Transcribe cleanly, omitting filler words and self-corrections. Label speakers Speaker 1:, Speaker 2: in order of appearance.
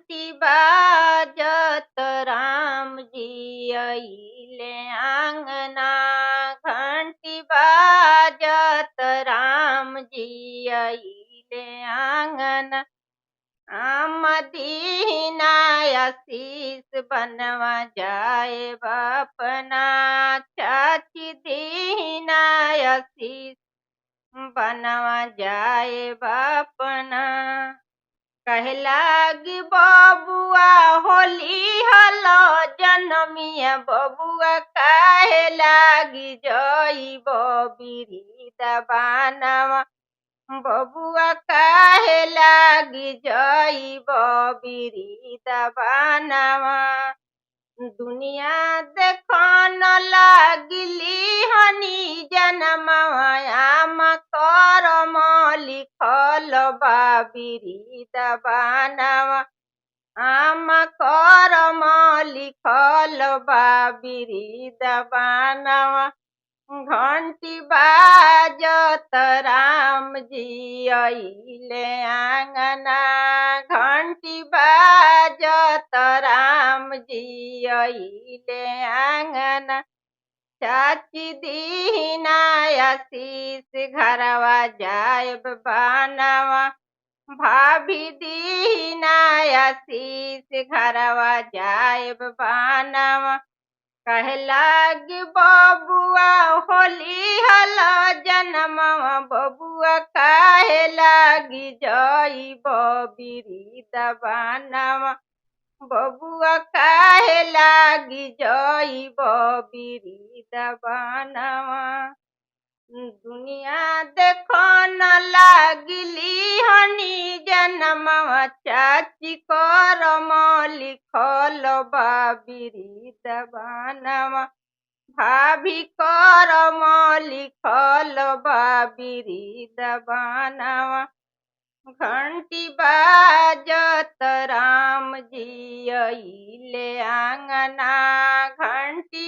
Speaker 1: घंटी बाजत राम जी अइले आंगना। घंटी बाजत राम जी अइले आंगना। आम दीना आशीष बनवा जाए बापना। चाची दीना आशीष बनवा जाए बापना। कहे लागी बबुआ होली हलो जनमिया बबुआ काहे लागी जइब बिरिदबानवा। बबुआ काहे लागी जइब बिरिदबानवा। दुनिया देखन लागिली हनी जनमवा। आम करम लिखल बा बिरिदबानवा। आम करम लिखल बा बिरिदबानवा। घंटी बाजत राम जी अइले आंगना। घंटी बाजत राम जी अइले आंगना। चाची दीना आशीष घरवा जाएब बानवा। भाभी दीना आशीष घरवा जाएब बानवा। कहे लागी बबुआ होली हलो जनमवा। बबुआ काहे लागी जइब बिरिदबानवा। बबुआ काहे लागी जइब बिरिदबानवा। दुनिया देखन लागिली हनी जनमवा। चाची करम लिखल बा बिरिदबानवा। भाभी करम लिखल बा बिरिदबानवा। घंटी बाजत राम जी अइले आंगना। घंटी